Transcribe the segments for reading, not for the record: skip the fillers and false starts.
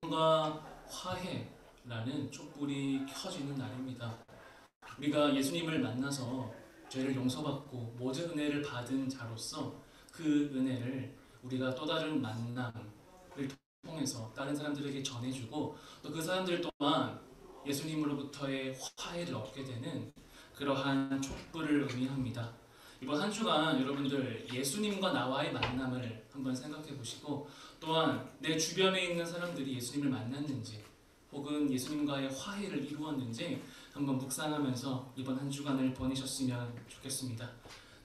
과 화해라는 촛불이 켜지는 날입니다. 우리가 예수님을 만나서 죄를 용서받고 모든 은혜를 받은 자로서 그 은혜를 우리가 또 다른 만남을 통해서 다른 사람들에게 전해주고 또 그 사람들 또한 예수님으로부터의 화해를 얻게 되는 그러한 촛불을 의미합니다. 이번 한 주간 여러분들 예수님과 나와의 만남을 한번 생각해 보시고 또한 내 주변에 있는 사람들이 예수님을 만났는지 혹은 예수님과의 화해를 이루었는지 한번 묵상하면서 이번 한 주간을 보내셨으면 좋겠습니다.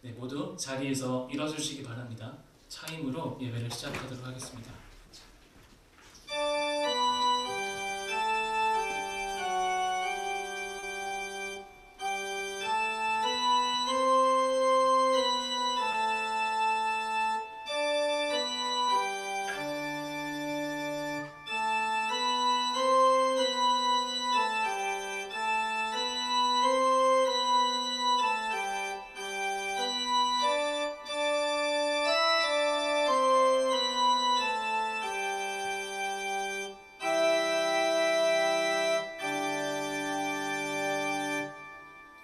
네, 모두 자리에서 일어서시기 바랍니다. 차임으로 예배를 시작하도록 하겠습니다.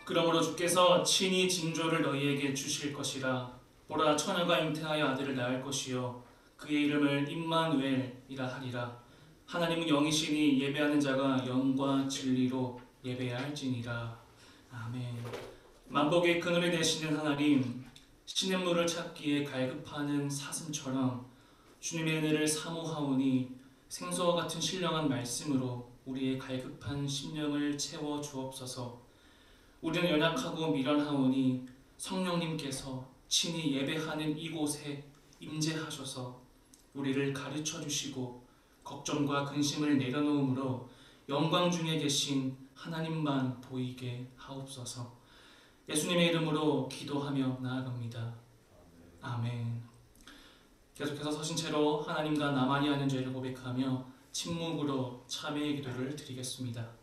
그러므로 주께서 친히 징조를 너희에게 주실 것이라. 보라, 처녀가 잉태하여 아들을 낳을 것이요 그의 이름을 임마누엘이라 하리라. 하나님은 영이시니 예배하는 자가 영과 진리로 예배할지니라. 아멘. 만복의 그늘이 되시는 하나님, 시냇물을 찾기에 갈급하는 사슴처럼 주님의 은혜를 사모하오니 생수와 같은 신령한 말씀으로 우리의 갈급한 심령을 채워 주옵소서. 우리는 연약하고 미련하오니 성령님께서 친히 예배하는 이곳에 임재하셔서 우리를 가르쳐 주시고 걱정과 근심을 내려놓음으로 영광 중에 계신 하나님만 보이게 하옵소서. 예수님의 이름으로 기도하며 나아갑니다. 아멘. 계속해서 서신 채로 하나님과 나만이 하는 죄를 고백하며 침묵으로 참회의 기도를 드리겠습니다.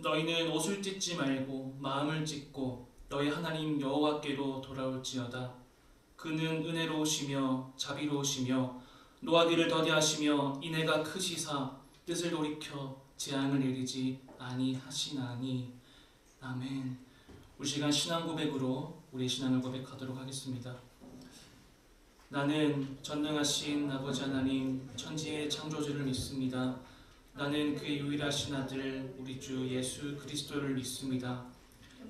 너희는 옷을 찢지 말고 마음을 찢고 너희 하나님 여호와께로 돌아올지어다. 그는 은혜로우시며 자비로우시며 노하기를 더디하시며 인애가 크시사 뜻을 돌이켜 재앙을 내리지 아니하시나니. 아멘. 우리 시간 신앙 고백으로 우리 신앙을 고백하도록 하겠습니다. 나는 전능하신 아버지 하나님 천지의 창조주를 믿습니다. 나는 그의 유일하신 아들 우리 주 예수 그리스도를 믿습니다.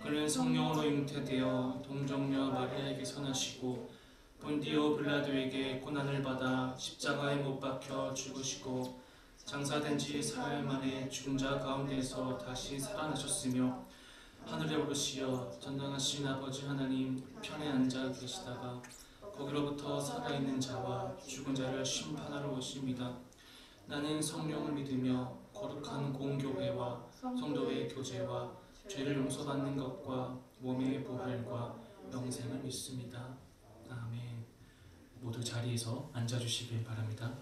그는 성령으로 잉태되어 동정녀 마리아에게 선하시고 본디오 빌라도에게 고난을 받아 십자가에 못 박혀 죽으시고 장사된 지 사흘 만에 죽은 자 가운데서 다시 살아나셨으며 하늘에 오르시어 전능하신 아버지 하나님 편에 앉아 계시다가 거기로부터 살아있는 자와 죽은 자를 심판하러 오십니다. 나는 성령을 믿으며 거룩한 공교회와 성도의 교제와 죄를 용서받는 것과 몸의 부활과 영생을 믿습니다. 아멘. 모두 자리에서 앉아주시길 바랍니다.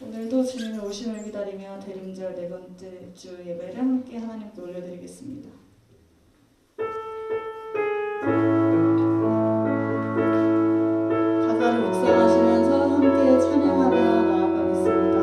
오늘도 주님의 오심을 기다리며 대림절 네 번째 주 예배를 함께 하나님께 올려드리겠습니다. 가사를 묵상하시면서 함께 찬양하며 나아가겠습니다.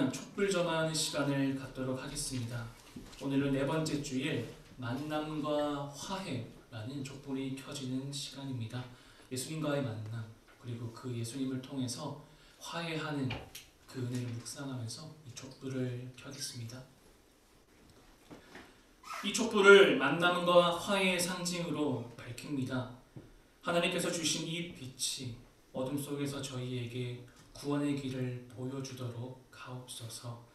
시간 촛불 점하는 시간을 갖도록 하겠습니다. 오늘은 네 번째 주일 만남과 화해라는 촛불이 켜지는 시간입니다. 예수님과의 만남, 그리고 그 예수님을 통해서 화해하는 그 은혜를 묵상하면서 이 촛불을 켜겠습니다. 이 촛불을 만남과 화해의 상징으로 밝힙니다. 하나님께서 주신 이 빛이 어둠 속에서 저희에게 구원의 길을 보여주도록 하옵소서.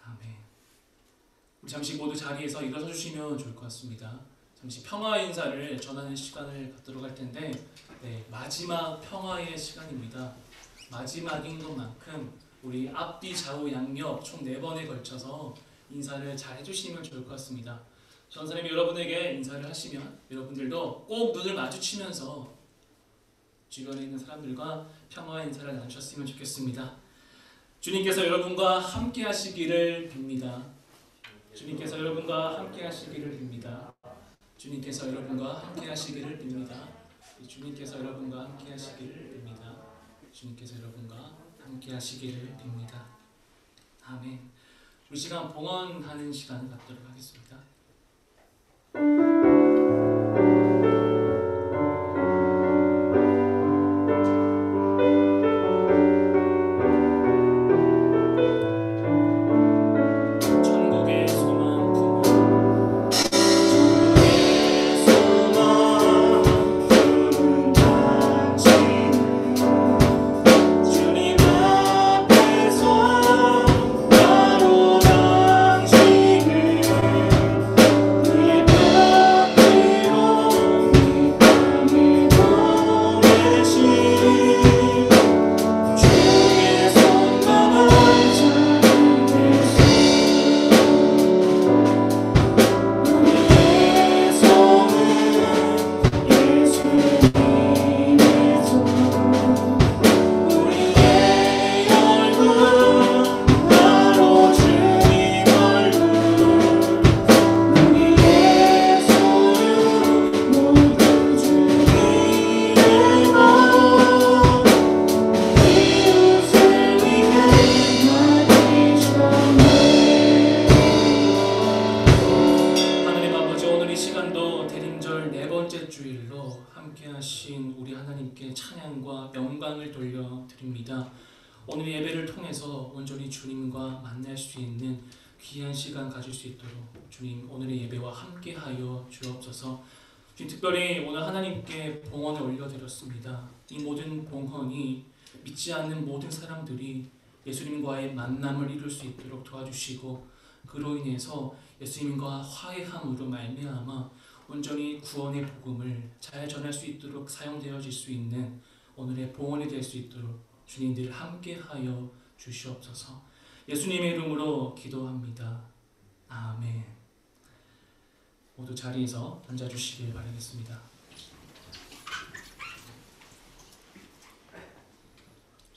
아멘. 우리 잠시 모두 자리에서 일어서 주시면 좋을 것 같습니다. 잠시 평화 인사를 전하는 시간을 갖도록 할 텐데, 마지막 평화의 시간입니다. 마지막인 것만큼 우리 앞뒤 좌우 양옆 총 4번에 걸쳐서 인사를 잘 해주시면 좋을 것 같습니다. 전사님이 여러분에게 인사를 하시면 여러분들도 꼭 눈을 마주치면서 주변에 있는 사람들과 평화의 인사를 나누셨으면 좋겠습니다. 주님께서 여러분과 함께 하시기를 빕니다. 주님께서 여러분과 함께 하시기를 빕니다. 주님께서 여러분과 함께 하시기를 빕니다. 주님께서 여러분과 함께 하시기를 빕니다. 주님께서 여러분과 함께 하시기를 빕니다. 아멘. 우리 시간 봉헌하는 시간을 갖도록 하겠습니다. 오늘 예배를 통해서 온전히 주님과 만날 수 있는 귀한 시간 가질 수 있도록 주님 오늘의 예배와 함께하여 주옵소서. 주님 특별히 오늘 하나님께 봉헌을 올려드렸습니다. 이 모든 봉헌이 믿지 않는 모든 사람들이 예수님과의 만남을 이룰 수 있도록 도와주시고, 그로 인해서 예수님과 화해함으로 말미암아 온전히 구원의 복음을 잘 전할 수 있도록 사용되어질 수 있는 오늘의 봉헌이 될 수 있도록 주님 늘 함께하여 주시옵소서. 예수님의 이름으로 기도합니다. 아멘. 모두 자리에서 앉아주시길 바라겠습니다.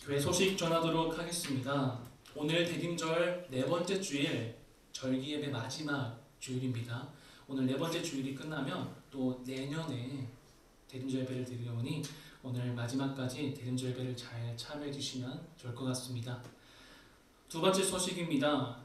교회 소식 전하도록 하겠습니다. 오늘 대림절 4번째 주일 절기예배 마지막 주일입니다. 오늘 4번째 주일이 끝나면 또 내년에 대림절 예배를 드리오니 오늘 마지막까지 대림절 예배를 잘 참여해 주시면 좋을 것 같습니다. 두 번째 소식입니다.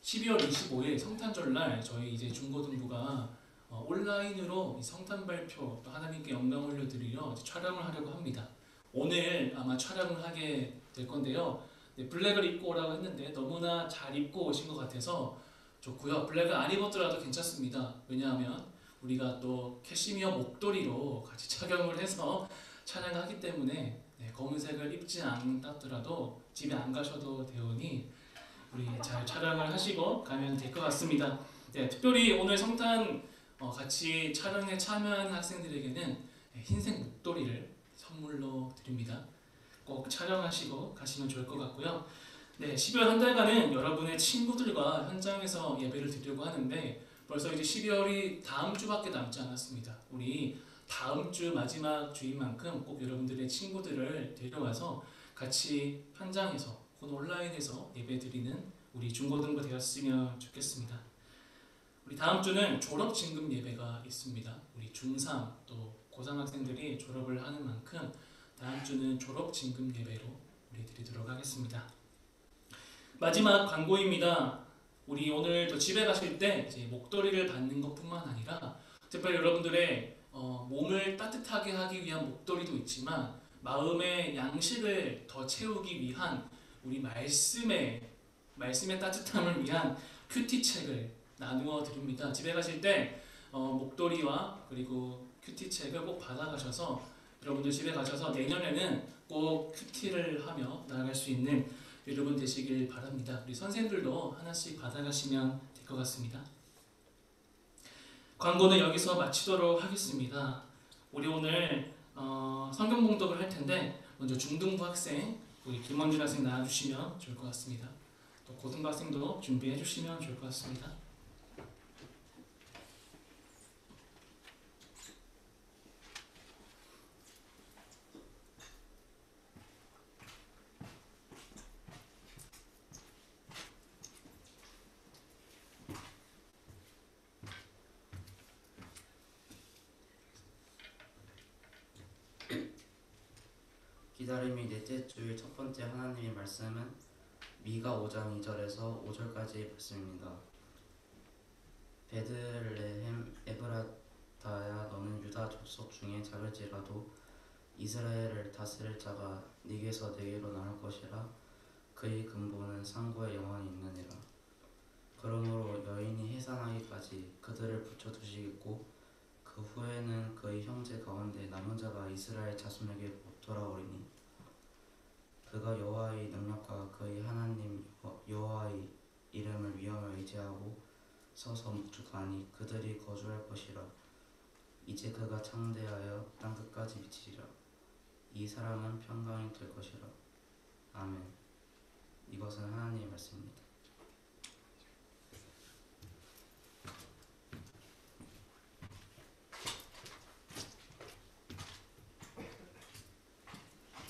12월 25일 성탄절날 저희 이제 중고등부가 온라인으로 성탄 발표 또 하나님께 영광 올려드리려 촬영을 하려고 합니다. 오늘 아마 촬영을 하게 될 건데요. 블랙을 입고 오라고 했는데 너무나 잘 입고 오신 것 같아서 좋고요. 블랙을 안 입었더라도 괜찮습니다. 왜냐하면 우리가 또 캐시미어 목도리로 같이 착용을 해서 촬영하기 때문에 검은색을 입지 않았더라도 집에 안 가셔도 되오니 우리 잘 촬영을 하시고 가면 될 것 같습니다. 특별히 오늘 성탄 같이 촬영에 참여한 학생들에게는 흰색 목도리를 선물로 드립니다. 꼭 촬영하시고 가시면 좋을 것 같고요. 12월 한 달간은 여러분의 친구들과 현장에서 예배를 드리려고 하는데 벌써 이제 12월이 다음 주밖에 남지 않았습니다. 우리 다음 주 마지막 주인 만큼 꼭 여러분들의 친구들을 데려와서 같이 현장에서 혹은 온라인에서 예배 드리는 우리 중고등부 되었으면 좋겠습니다. 우리 다음 주는 졸업 진급 예배가 있습니다. 우리 중3 또 고3 학생들이 졸업을 하는 만큼 다음 주는 졸업 진급 예배로 우리 드리도록 하겠습니다. 마지막 광고입니다. 우리 오늘 또 집에 가실 때 이제 목도리를 받는 것뿐만 아니라 특별히 여러분들의 몸을 따뜻하게 하기 위한 목도리도 있지만 마음의 양식을 더 채우기 위한 우리 말씀의 따뜻함을 위한 큐티책을 나누어 드립니다. 집에 가실 때 목도리와 그리고 큐티책을 꼭 받아가셔서 여러분들 집에 가셔서 내년에는 꼭 큐티를 하며 나아갈 수 있는 여러분 되시길 바랍니다. 우리 선생님들도 하나씩 받아가시면 될 것 같습니다. 광고는 여기서 마치도록 하겠습니다. 우리 오늘 성경 봉독을 할 텐데 먼저 중등부 학생 우리 김원준 학생 나와주시면 좋을 것 같습니다. 또 고등부 학생도 준비해 주시면 좋을 것 같습니다. 기다림이 넷째 주일 첫 번째 하나님의 말씀은 미가 5장 2절에서 5절까지의 말씀입니다. 베들레헴 에브라타야, 너는 유다 족속 중에 작을지라도 이스라엘을 다스릴 자가 네게서 네게로 나올 것이라. 그의 근본은 상고에 영원히 있느니라. 그러므로 여인이 해산하기까지 그들을 붙여두시겠고 그 후에는 그의 형제 가운데 남은 자가 이스라엘 자손에게 돌아오리니 그가 여호와의 능력과 그의 하나님 여호와의 이름을 위하여 의지하고 서서 묵묵하니 그들이 거주할 것이라. 이제 그가 창대하여 땅 끝까지 미치리라. 이 사람은 평강이 될 것이라. 아멘. 이것은 하나님의 말씀입니다.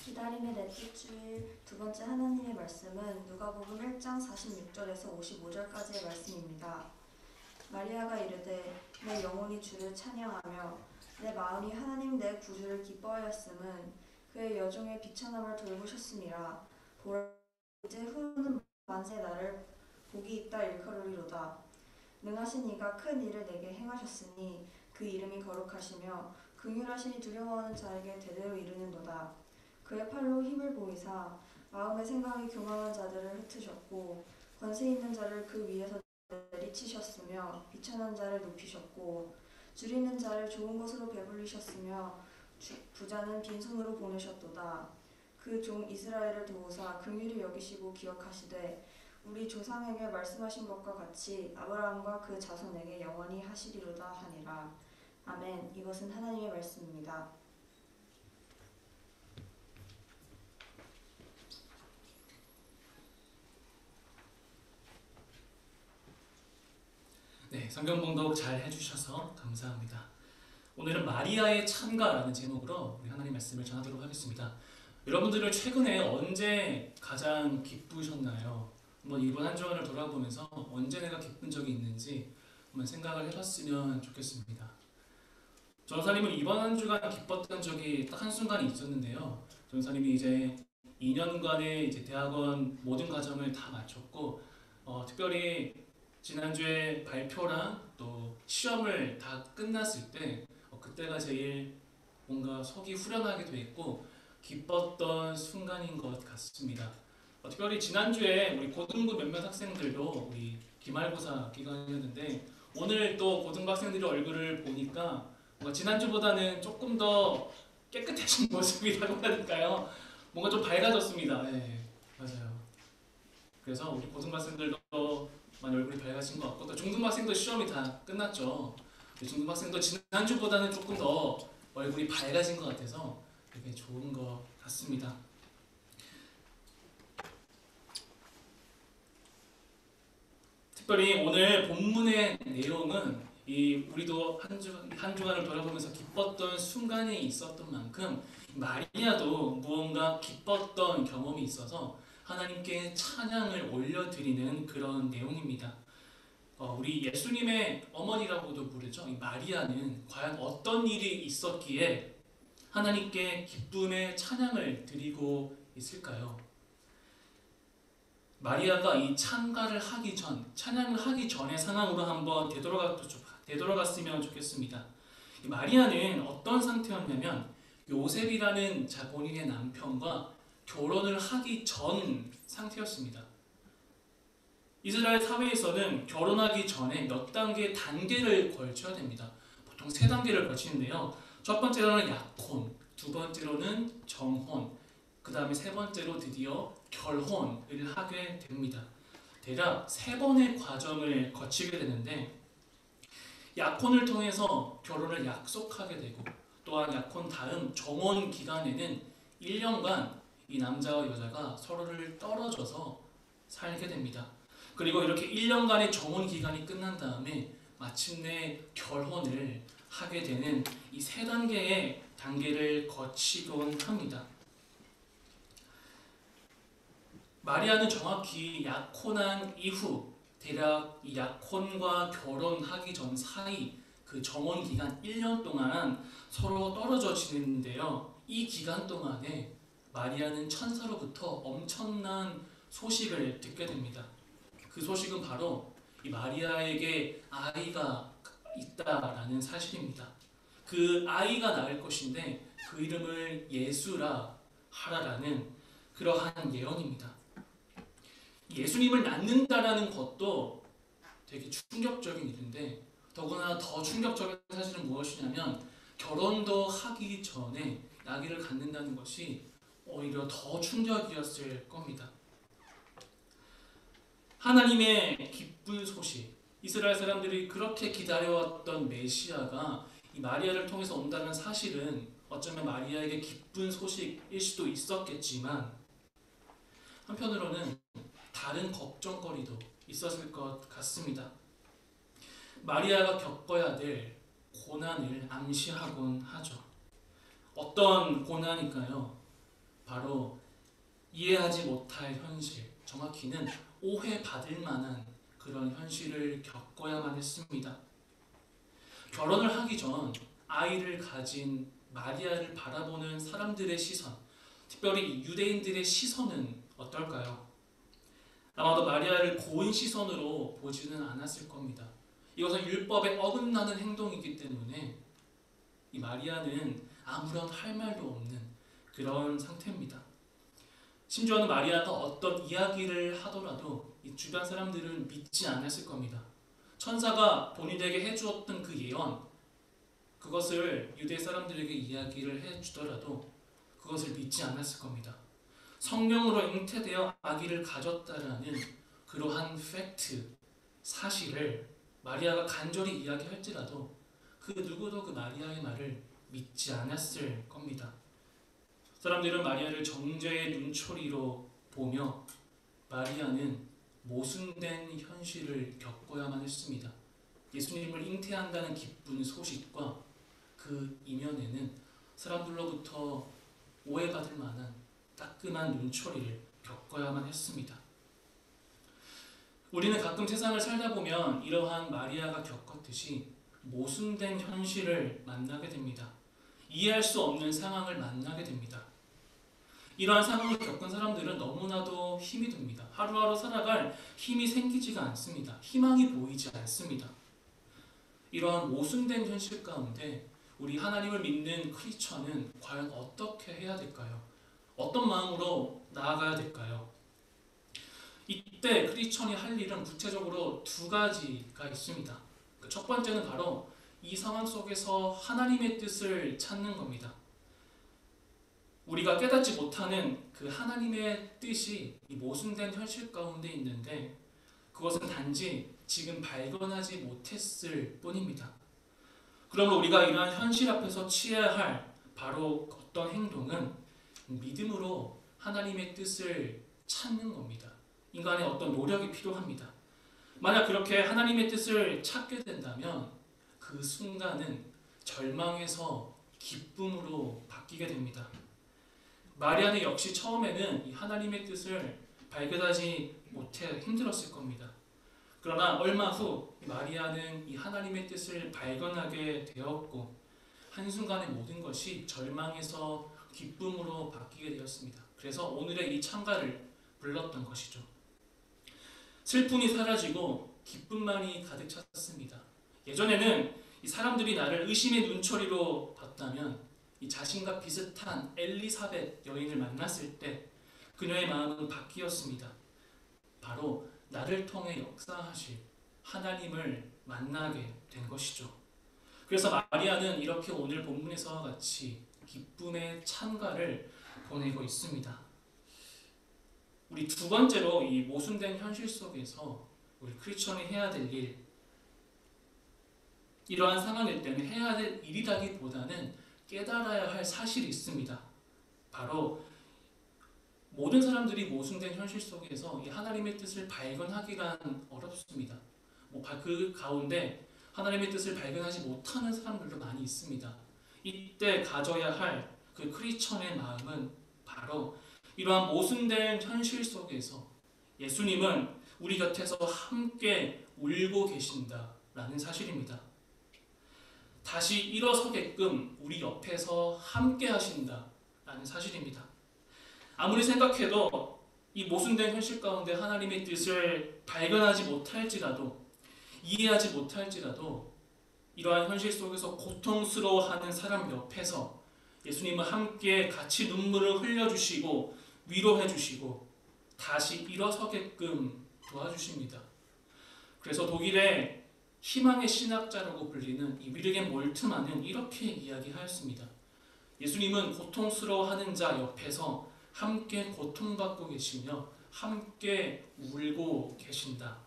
기다림의 넷째 주일 두 번째 하나님의 말씀은 누가복음 1장 46절에서 55절까지의 말씀입니다. 마리아가 이르되 내 영혼이 주를 찬양하며 내 마음이 하나님 내 구주를 기뻐하였음은 그의 여종의 비천함을 돌보셨음이라. 보라, 이제 후는 만세 나를 복이 있다 일컬으리로다. 능하신 이가 큰 일을 내게 행하셨으니 그 이름이 거룩하시며 긍휼하시니 두려워하는 자에게 대대로 이르는도다. 그의 팔로 힘을 보이사 마음의 생각이 교만한 자들을 흩으셨고 권세 있는 자를 그 위에서 내리치셨으며 비천한 자를 높이셨고 줄이는 자를 좋은 것으로 배불리셨으며 부자는 빈손으로 보내셨도다. 그 종 이스라엘을 도우사 긍휼히 여기시고 기억하시되 우리 조상에게 말씀하신 것과 같이 아브라함과 그 자손에게 영원히 하시리로다 하니라. 아멘. 이것은 하나님의 말씀입니다. 네, 성경 봉독 잘 해주셔서 감사합니다. 오늘은 마리아의 참가라는 제목으로 우리 하나님 말씀을 전하도록 하겠습니다. 여러분들은 최근에 언제 가장 기쁘셨나요? 한번 이번 한 주간을 돌아보면서 언제 내가 기쁜 적이 있는지 한번 생각을 해봤으면 좋겠습니다. 전사님은 이번 한 주간 기뻤던 적이 딱 한순간이 있었는데요. 전사님이 이제 2년간의 이제 대학원 모든 과정을 다 마쳤고 특별히 지난주에 발표랑 또 시험을 다 끝났을 때 그때가 제일 뭔가 속이 후련하기도 했고 기뻤던 순간인 것 같습니다. 특별히 지난주에 우리 고등부 몇몇 학생들도 우리 기말고사 기간이었는데 오늘 또 고등부 학생들의 얼굴을 보니까 뭔가 지난주보다는 조금 더 깨끗해진 모습이라고 하니까요. 뭔가 좀 밝아졌습니다. 네, 맞아요. 그래서 우리 고등부 학생들도 많이 얼굴이 밝아진 것 같고 또 중등부 학생도 시험이 다 끝났죠. 중등부 학생도 지난주보다는 조금 더 얼굴이 밝아진 것 같아서 되게 좋은 것 같습니다. 특별히 오늘 본문의 내용은 우리도 한 주간을 돌아보면서 기뻤던 순간이 있었던 만큼 마리아도 무언가 기뻤던 경험이 있어서 하나님께 찬양을 올려드리는 그런 내용입니다. 우리 예수님의 어머니라고도 부르죠. 이 마리아는 과연 어떤 일이 있었기에 하나님께 기쁨의 찬양을 드리고 있을까요? 마리아가 이 찬양을 하기 전의 상황으로 한번 되돌아갔으면 좋겠습니다. 이 마리아는 어떤 상태였냐면 요셉이라는 본인의 남편과 결혼을 하기 전 상태였습니다. 이스라엘 사회에서는 결혼하기 전에 몇 단계를 걸쳐야 됩니다. 보통 3단계를 걸치는데요. 첫 번째로는 약혼, 두 번째로는 정혼, 그 다음에 세 번째로 드디어 결혼을 하게 됩니다. 대략 3번의 과정을 거치게 되는데, 약혼을 통해서 결혼을 약속하게 되고, 또한 약혼 다음 정혼 기간에는 1년간 이 남자와 여자가 서로를 떨어져서 살게 됩니다. 그리고 이렇게 1년간의 정혼 기간이 끝난 다음에 마침내 결혼을 하게 되는 이 3단계의 단계를 거치곤 합니다. 마리아는 정확히 약혼한 이후 대략 이 약혼과 결혼하기 전 사이 그 정혼 기간 1년 동안 서로 떨어져 지내는데요. 이 기간 동안에 마리아는 천사로부터 엄청난 소식을 듣게 됩니다. 그 소식은 바로 이 마리아에게 아이가 있다라는 사실입니다. 그 아이가 낳을 것인데 그 이름을 예수라 하라라는 그러한 예언입니다. 예수님을 낳는다라는 것도 되게 충격적인 일인데, 더구나 더 충격적인 사실은 무엇이냐면 결혼도 하기 전에 아기를 갖는다는 것이 오히려 더 충격이었을 겁니다. 하나님의 기쁜 소식, 이스라엘 사람들이 그렇게 기다려왔던 메시아가 이 마리아를 통해서 온다는 사실은 어쩌면 마리아에게 기쁜 소식일 수도 있었겠지만, 한편으로는 다른 걱정거리도 있었을 것 같습니다. 마리아가 겪어야 될 고난을 암시하곤 하죠. 어떤 고난일까요? 바로 이해하지 못할 현실, 정확히는 오해받을 만한 그런 현실을 겪어야만 했습니다. 결혼을 하기 전 아이를 가진 마리아를 바라보는 사람들의 시선, 특별히 유대인들의 시선은 어떨까요? 아마도 마리아를 고운 시선으로 보지는 않았을 겁니다. 이것은 율법에 어긋나는 행동이기 때문에 이 마리아는 아무런 할 말도 없는 그런 상태입니다. 심지어는 마리아가 어떤 이야기를 하더라도 이 주변 사람들은 믿지 않았을 겁니다. 천사가 본인에게 해주었던 그 예언, 그것을 유대 사람들에게 이야기를 해주더라도 그것을 믿지 않았을 겁니다. 성령으로 잉태되어 아기를 가졌다라는 그러한 팩트, 사실을 마리아가 간절히 이야기할지라도 그 누구도 그 마리아의 말을 믿지 않았을 겁니다. 사람들은 마리아를 정죄의 눈초리로 보며 마리아는 모순된 현실을 겪어야만 했습니다. 예수님을 잉태한다는 기쁜 소식과 그 이면에는 사람들로부터 오해받을 만한 따끔한 눈초리를 겪어야만 했습니다. 우리는 가끔 세상을 살다 보면 이러한 마리아가 겪었듯이 모순된 현실을 만나게 됩니다. 이해할 수 없는 상황을 만나게 됩니다. 이러한 상황을 겪은 사람들은 너무나도 힘이 듭니다. 하루하루 살아갈 힘이 생기지가 않습니다. 희망이 보이지 않습니다. 이러한 모순된 현실 가운데 우리 하나님을 믿는 크리스천은 과연 어떻게 해야 될까요? 어떤 마음으로 나아가야 될까요? 이때 크리스천이 할 일은 구체적으로 2가지가 있습니다. 첫 번째는 바로 이 상황 속에서 하나님의 뜻을 찾는 겁니다. 우리가 깨닫지 못하는 그 하나님의 뜻이 이 모순된 현실 가운데 있는데 그것은 단지 지금 발견하지 못했을 뿐입니다. 그러므로 우리가 이러한 현실 앞에서 취해야 할 바로 어떤 행동은 믿음으로 하나님의 뜻을 찾는 겁니다. 인간의 어떤 노력이 필요합니다. 만약 그렇게 하나님의 뜻을 찾게 된다면 그 순간은 절망에서 기쁨으로 바뀌게 됩니다. 마리아는 역시 처음에는 이 하나님의 뜻을 발견하지 못해 힘들었을 겁니다. 그러나 얼마 후 마리아는 이 하나님의 뜻을 발견하게 되었고 한순간에 모든 것이 절망에서 기쁨으로 바뀌게 되었습니다. 그래서 오늘의 이 찬가를 불렀던 것이죠. 슬픔이 사라지고 기쁨만이 가득 찼습니다. 예전에는 이 사람들이 나를 의심의 눈초리로 봤다면 이 자신과 비슷한 엘리사벳 여인을 만났을 때 그녀의 마음은 바뀌었습니다. 바로 나를 통해 역사하실 하나님을 만나게 된 것이죠. 그래서 마리아는 이렇게 오늘 본문에서와 같이 기쁨의 찬가를 보내고 있습니다. 우리 두 번째로 이 모순된 현실 속에서 우리 크리스천이 해야 될 일, 이러한 상황일 때는 해야 될 일이라기보다는 깨달아야 할 사실이 있습니다. 바로 모든 사람들이 모순된 현실 속에서 이 하나님의 뜻을 발견하기란 어렵습니다. 그 가운데 하나님의 뜻을 발견하지 못하는 사람들도 많이 있습니다. 이때 가져야 할 그 크리스천의 마음은 바로 이러한 모순된 현실 속에서 예수님은 우리 곁에서 함께 울고 계신다라는 사실입니다. 다시 일어서게끔 우리 옆에서 함께 하신다라는 사실입니다. 아무리 생각해도 이 모순된 현실 가운데 하나님의 뜻을 발견하지 못할지라도, 이해하지 못할지라도 이러한 현실 속에서 고통스러워하는 사람 옆에서 예수님은 함께 같이 눈물을 흘려주시고 위로해주시고 다시 일어서게끔 도와주십니다. 그래서 독일의 희망의 신학자라고 불리는 이 위르겐 몰트만은 이렇게 이야기하였습니다. 예수님은 고통스러워하는 자 옆에서 함께 고통받고 계시며 함께 울고 계신다.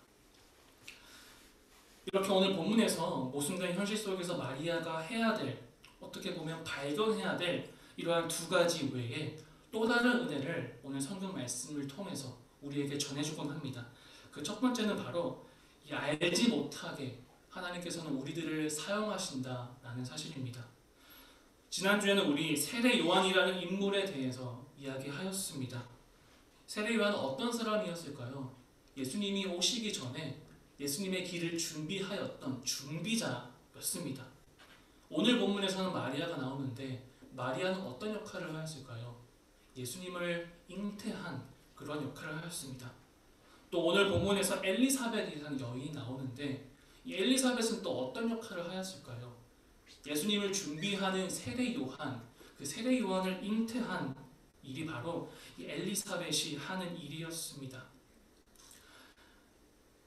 이렇게 오늘 본문에서 모순된 현실 속에서 마리아가 해야 될, 어떻게 보면 발견해야 될 이러한 두 가지 외에 또 다른 은혜를 오늘 성경 말씀을 통해서 우리에게 전해주곤 합니다. 그 첫 번째는 바로 이 알지 못하게 하나님께서는 우리들을 사용하신다라는 사실입니다. 지난주에는 우리 세례 요한이라는 인물에 대해서 이야기하였습니다. 세례 요한은 어떤 사람이었을까요? 예수님이 오시기 전에 예수님의 길을 준비하였던 준비자였습니다. 오늘 본문에서는 마리아가 나오는데 마리아는 어떤 역할을 하였을까요? 예수님을 잉태한 그런 역할을 하였습니다. 또 오늘 본문에서 엘리사벳이라는 여인이 나오는데 이 엘리사벳은 또 어떤 역할을 하였을까요? 예수님을 준비하는 세례 요한, 그 세례 요한을 잉태한 일이 바로 이 엘리사벳이 하는 일이었습니다.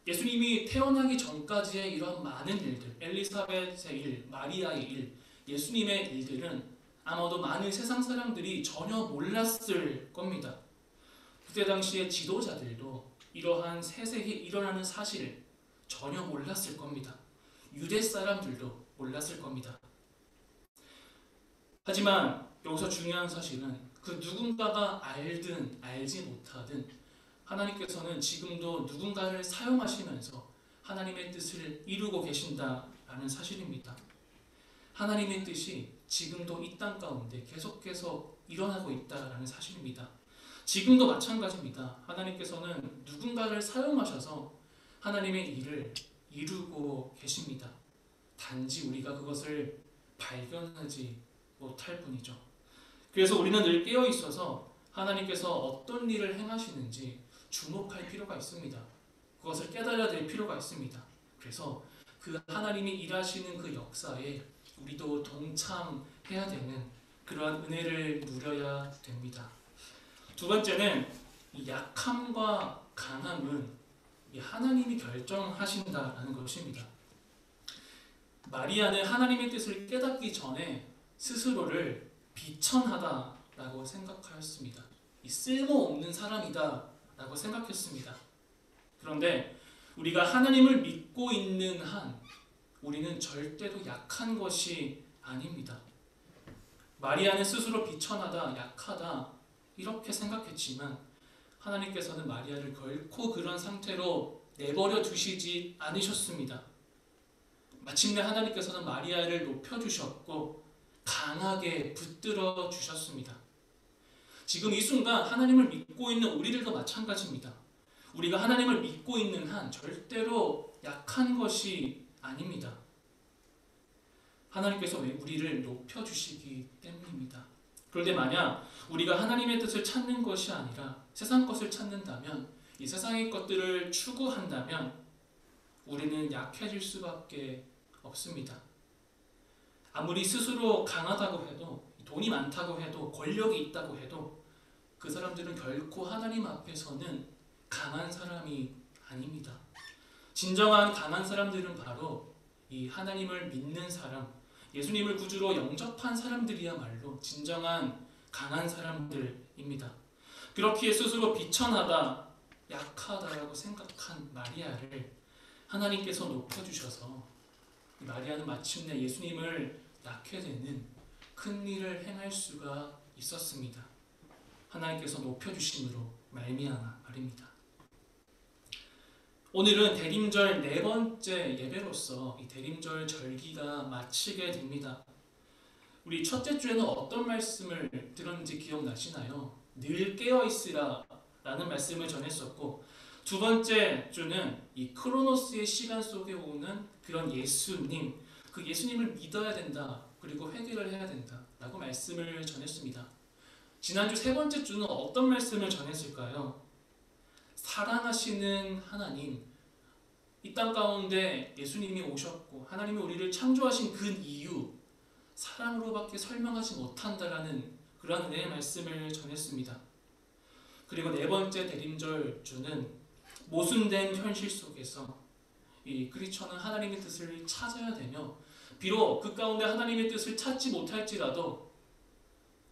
예수님이 태어나기 전까지의 이런 많은 일들, 엘리사벳의 일, 마리아의 일, 예수님의 일들은 아마도 많은 세상 사람들이 전혀 몰랐을 겁니다. 그때 당시의 지도자들도 이러한 세세히 일어나는 사실을 전혀 몰랐을 겁니다. 유대 사람들도 몰랐을 겁니다. 하지만 여기서 중요한 사실은 그 누군가가 알든 알지 못하든 하나님께서는 지금도 누군가를 사용하시면서 하나님의 뜻을 이루고 계신다라는 사실입니다. 하나님의 뜻이 지금도 이 땅 가운데 계속해서 일어나고 있다라는 사실입니다. 지금도 마찬가지입니다. 하나님께서는 누군가를 사용하셔서 하나님의 일을 이루고 계십니다. 단지 우리가 그것을 발견하지 못할 뿐이죠. 그래서 우리는 늘 깨어 있어서 하나님께서 어떤 일을 행하시는지 주목할 필요가 있습니다. 그것을 깨달아야 될 필요가 있습니다. 그래서 그 하나님이 일하시는 그 역사에 우리도 동참해야 되는 그러한 은혜를 누려야 됩니다. 두 번째는 이 약함과 강함은 이 하나님이 결정하신다라는 것입니다. 마리아는 하나님의 뜻을 깨닫기 전에 스스로를 비천하다라고 생각하였습니다. 이 쓸모없는 사람이다 라고 생각했습니다. 그런데 우리가 하나님을 믿고 있는 한 우리는 절대로 약한 것이 아닙니다. 마리아는 스스로 비천하다, 약하다 이렇게 생각했지만 하나님께서는 마리아를 결코 그런 상태로 내버려 두시지 않으셨습니다. 마침내 하나님께서는 마리아를 높여주셨고 강하게 붙들어 주셨습니다. 지금 이 순간 하나님을 믿고 있는 우리들도 마찬가지입니다. 우리가 하나님을 믿고 있는 한 절대로 약한 것이 아닙니다. 하나님께서 우리를 높여주시기 때문입니다. 그런데 만약 우리가 하나님의 뜻을 찾는 것이 아니라 세상 것을 찾는다면 이 세상의 것들을 추구한다면 우리는 약해질 수밖에 없습니다. 아무리 스스로 강하다고 해도, 돈이 많다고 해도, 권력이 있다고 해도 그 사람들은 결코 하나님 앞에서는 강한 사람이 아닙니다. 진정한 강한 사람들은 바로 이 하나님을 믿는 사람, 예수님을 구주로 영접한 사람들이야말로 진정한 강한 사람들입니다. 그렇기에 스스로 비천하다, 약하다라고 생각한 마리아를 하나님께서 높여주셔서 마리아는 마침내 예수님을 낳게 되는 큰 일을 행할 수가 있었습니다. 하나님께서 높여주심으로 말미암아 말입니다. 오늘은 대림절 네 번째 예배로서 이 대림절 절기가 마치게 됩니다. 우리 첫째 주에는 어떤 말씀을 들었는지 기억나시나요? 늘 깨어있으라 라는 말씀을 전했었고, 두 번째 주는 이 크로노스의 시간 속에 오는 그런 예수님, 그 예수님을 믿어야 된다, 그리고 회개를 해야 된다 라고 말씀을 전했습니다. 지난주 세 번째 주는 어떤 말씀을 전했을까요? 사랑하시는 하나님, 이 땅 가운데 예수님이 오셨고 하나님이 우리를 창조하신 그 이유, 사랑으로밖에 설명하지 못한다라는 그러한 은혜의 말씀을 전했습니다. 그리고 네 번째 대림절 주는 모순된 현실 속에서 이 크리스천은 하나님의 뜻을 찾아야 되며, 비록 그 가운데 하나님의 뜻을 찾지 못할지라도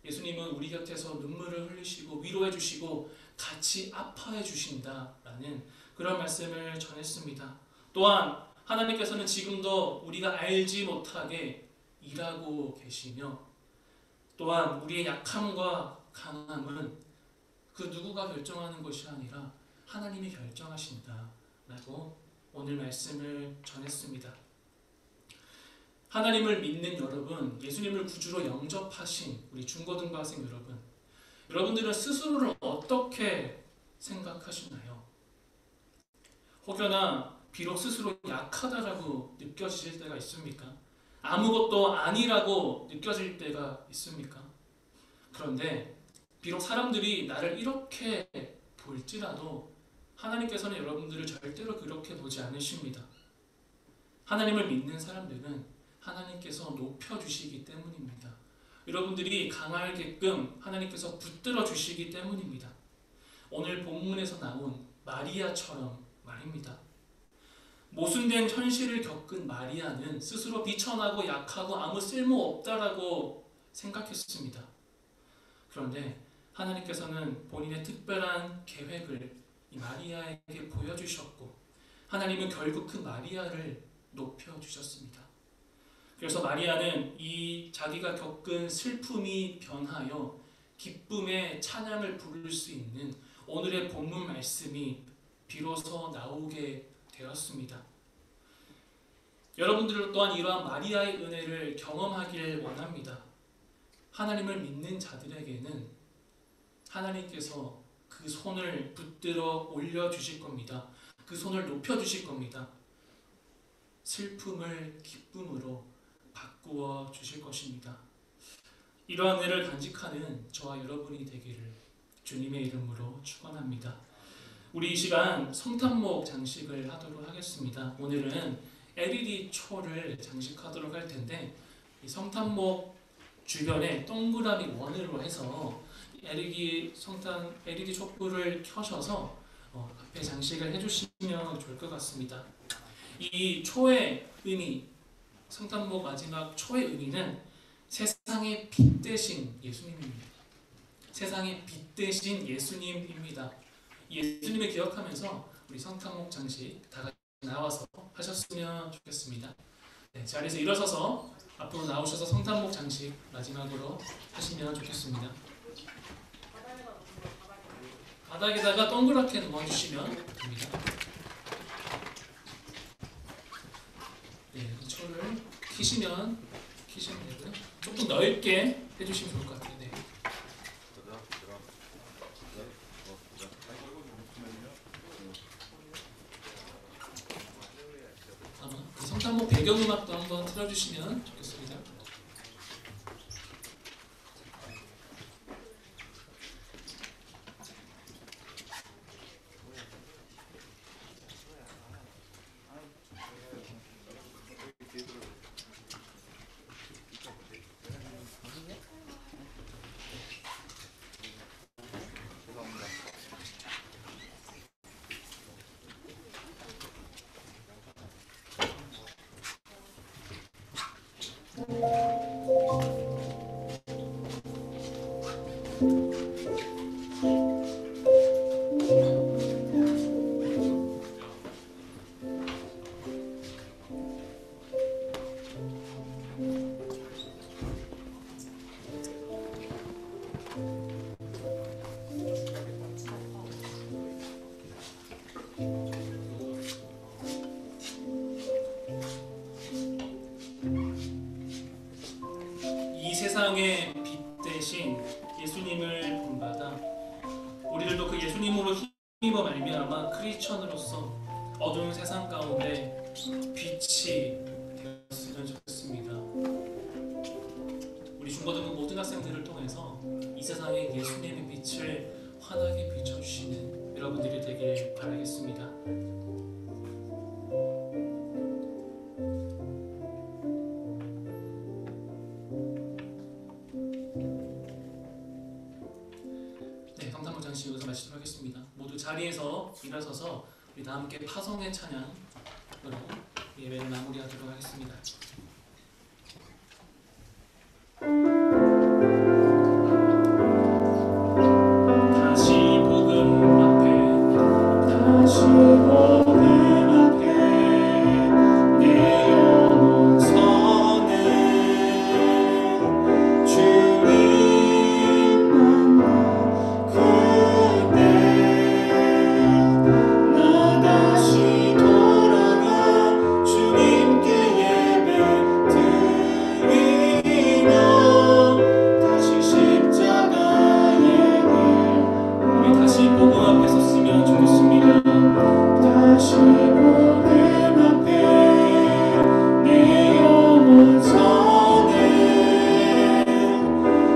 예수님은 우리 곁에서 눈물을 흘리시고 위로해 주시고 같이 아파해 주신다라는 그런 말씀을 전했습니다. 또한 하나님께서는 지금도 우리가 알지 못하게 일하고 계시며, 또한 우리의 약함과 강함은 그 누구가 결정하는 것이 아니라 하나님이 결정하신다라고 오늘 말씀을 전했습니다. 하나님을 믿는 여러분, 예수님을 구주로 영접하신 우리 중고등학생 여러분, 여러분들은 스스로를 어떻게 생각하시나요? 혹여나 비록 스스로 약하다라고 느껴지실 때가 있습니까? 아무것도 아니라고 느껴질 때가 있습니까? 그런데 비록 사람들이 나를 이렇게 볼지라도 하나님께서는 여러분들을 절대로 그렇게 보지 않으십니다. 하나님을 믿는 사람들은 하나님께서 높여주시기 때문입니다. 여러분들이 강하게끔 하나님께서 붙들어 주시기 때문입니다. 오늘 본문에서 나온 마리아처럼 말입니다. 모순된 현실을 겪은 마리아는 스스로 비천하고 약하고 아무 쓸모없다라고 생각했습니다. 그런데 하나님께서는 본인의 특별한 계획을 이 마리아에게 보여주셨고, 하나님은 결국 그 마리아를 높여주셨습니다. 그래서 마리아는 이 자기가 겪은 슬픔이 변하여 기쁨의 찬양을 부를 수 있는 오늘의 본문 말씀이 비로소 나오게 되었습니다. 여러분들 또한 이러한 마리아의 은혜를 경험하길 원합니다. 하나님을 믿는 자들에게는 하나님께서 그 손을 붙들어 올려주실 겁니다. 그 손을 높여주실 겁니다. 슬픔을 기쁨으로 바꾸어 주실 것입니다. 이러한 은혜를 간직하는 저와 여러분이 되기를 주님의 이름으로 축원합니다. 우리 이 시간 성탄목 장식을 하도록 하겠습니다. 오늘은 LED 초를 장식하도록 할 텐데, 이 성탄목 주변에 동그라미 원으로 해서 LED 촛불을 켜셔서 앞에 장식을 해주시면 좋을 것 같습니다. 이 초의 의미, 성탄목 마지막 초의 의미는 세상의 빛 대신 예수님입니다. 세상의 빛 대신 예수님입니다. 예수님을 기억하면서 우리 성탄목 장식 다 같이 나와서 하셨으면 좋겠습니다. 네, 자리에서 일어서서 앞으로 나오셔서 성탄목 장식 마지막으로 하시면 좋겠습니다. 바닥에다가 동그랗게 놓아주시면 됩니다. 네, 초를 키시면 되고요. 조금 넓게 해주시면 좋을 것 같아요. 네. 성탄목 배경음악도 한번 틀어주시면 좋겠습니다. 이 세상의 빛 대신 예수님을 본받아 우리들도 그 예수님으로 힘입어 말미암아 크리스천으로서 어두운 세상 가운데 빛이 되었으면 좋겠습니다. 우리 중고등부 모든 학생들을 통해서 이 세상에 예수님의 빛을 환하게 비춰주시는 여러분들이 되길 바라겠습니다. 네, 성탄절 장식 여기서 마치도록 하겠습니다. 모두 자리에서 일어서서 우리 다 함께 파성의 찬양으로 예배를 마무리하도록 하겠습니다. 다시 복음 앞에 다시 복음 앞에 내 영혼 서는 주님 만나 그때 나 다시 돌아가 주님께 예배 드리며 다시 십자가의 길 우리 다시 복음 앞에 섰으면 좋겠습니다. 다시 복음 앞에 내 영혼 서는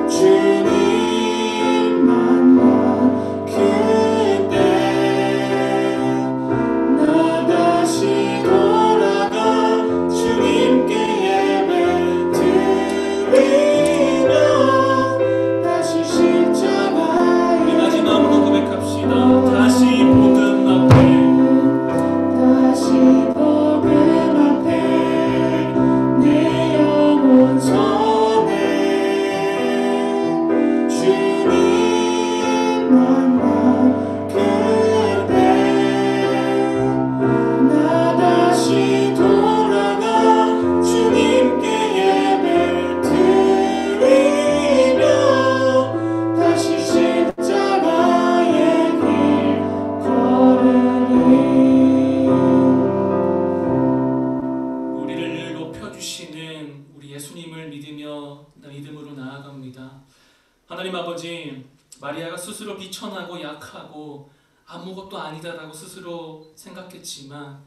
주님 만나 그때 나 다시 돌아가 주님께 예배 드리며 다시 십자가의 우리 마지막으로 고백합시다. 다시 복음 앞에 다시 복음 앞에 내 영혼 서는 주님 만나 그때 나 다시 돌아가 주님께 예배 드리며 다시 십자가의 길 걸으리. 우리를 늘 높여주시는 우리 예수님을 믿으며 믿음으로 나아갑니다. 하나님 아버지, 마리아가 스스로 비천하고 약하고 아무것도 아니다라고 스스로 생각했지만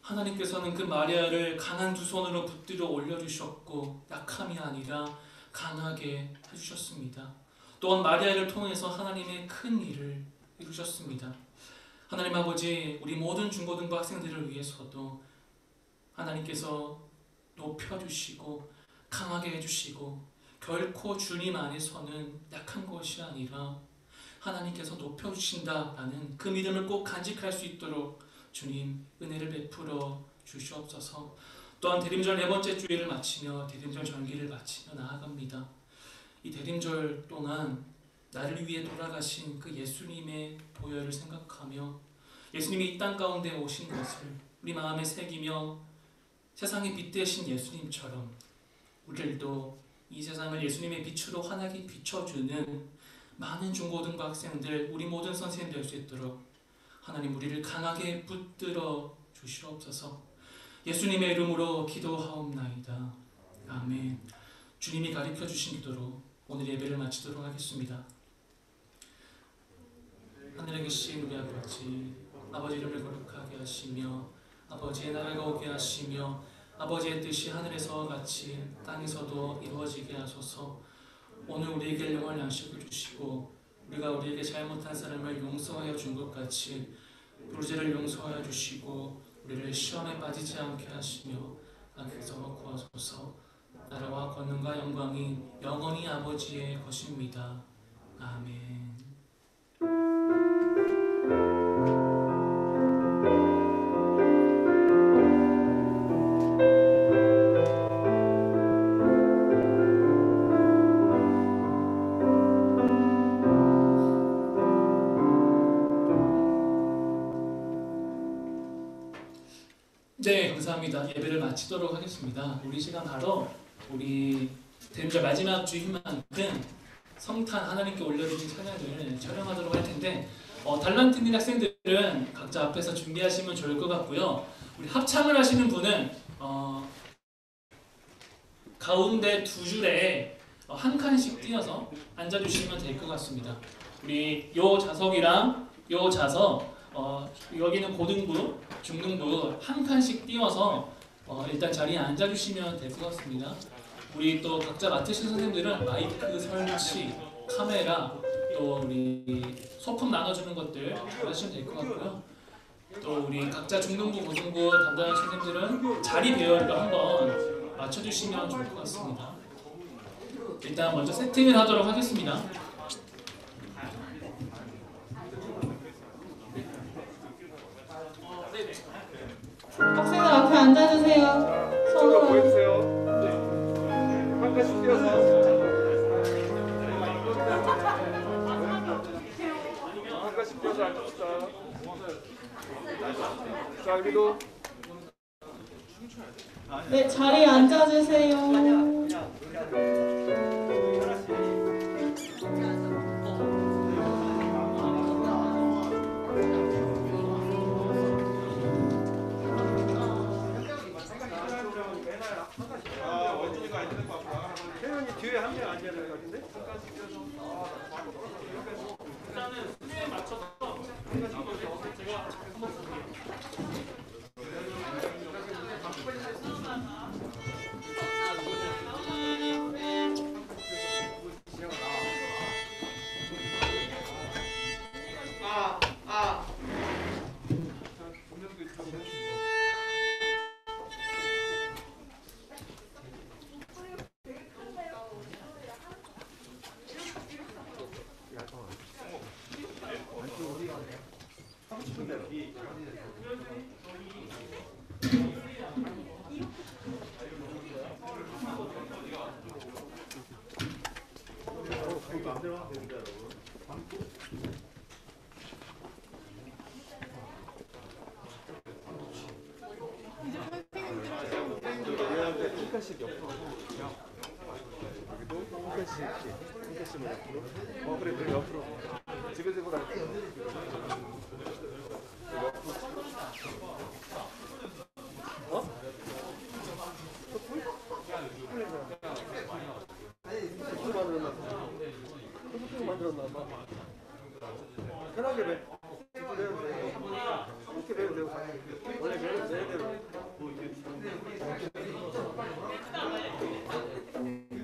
하나님께서는 그 마리아를 강한 두 손으로 붙들어 올려주셨고 약함이 아니라 강하게 해주셨습니다. 또한 마리아를 통해서 하나님의 큰 일을 이루셨습니다. 하나님 아버지, 우리 모든 중고등부 학생들을 위해서도 하나님께서 높여주시고 강하게 해주시고 결코 주님 안에서는 약한 것이 아니라 하나님께서 높여주신다라는 그 믿음을 꼭 간직할 수 있도록 주님 은혜를 베풀어 주시옵소서. 또한 대림절 네 번째 주일을 마치며 대림절 절기를 마치며 나아갑니다. 이 대림절 동안 나를 위해 돌아가신 그 예수님의 보혈을 생각하며 예수님이 이 땅 가운데 오신 것을 우리 마음에 새기며 세상의 빛 되신 예수님처럼 우리들도 이 세상을 예수님의 빛으로 환하게 비춰주는 많은 중고등부 학생들, 우리 모든 선생님 될 수 있도록 하나님 우리를 강하게 붙들어 주시옵소서. 예수님의 이름으로 기도하옵나이다. 아멘. 주님이 가르쳐 주신 기도로 오늘 예배를 마치도록 하겠습니다. 하늘에 계신 우리 아버지, 아버지 이름을 거룩하게 하시며 아버지의 나라가 오게 하시며 아버지의 뜻이 하늘에서와 같이 땅에서도 이루어지게 하소서. 오늘 우리에게 일용할 양식을 주시고 우리가 우리에게 잘못한 사람을 용서하여 준 것 같이 불죄를 용서하여 주시고 우리를 시험에 빠지지 않게 하시며 악에서 구하소서. 나라와 권능과 영광이 영원히 아버지의 것입니다. 아멘. 네, 감사합니다. 예배를 마치도록 하겠습니다. 우리 시간 바로 우리 대림절 마지막 주인 만큼 성탄 하나님께 올려드린 찬양을 촬영하도록 할 텐데 달란트 있는 학생들은 각자 앞에서 준비하시면 좋을 것 같고요. 우리 합창을 하시는 분은 가운데 두 줄에 한 칸씩 띄어서 앉아주시면 될 것 같습니다. 우리 요 좌석이랑 요 좌석 여기는 고등부, 중등부 한 칸씩 띄워서 일단 자리에 앉아주시면 될 것 같습니다. 우리 또 각자 맡으신 선생님들은 마이크 설치, 카메라, 또 우리 소품 나눠주는 것들 잘 하시면 될 것 같고요. 또 우리 각자 중등부, 고등부 담당하는 선생님들은 자리 배열을 한번 맞춰주시면 좋을 것 같습니다. 일단 먼저 세팅을 하도록 하겠습니다. 학생들 앞에 앉아주세요. 서로 보여주세요. 한 칸씩 뛰어서. 한 칸씩 뛰어서 앉읍시다. 자, 여기도. 네, 자리에 앉아주세요. 혜연이 뒤에 한 명 앉아야 될 것 같은데? 일단은 수에 맞춰서 제가 한번 볼게요. 한 칸씩 옆으로. 여기도 한 칸씩 이렇게. 한 칸씩만 옆으로. 그래, 그래, 옆으로. 지그재그 갈 만들었나 봐. 편하게 배. 이렇게 배우면 되고. 원래 배우면 돼야 되고.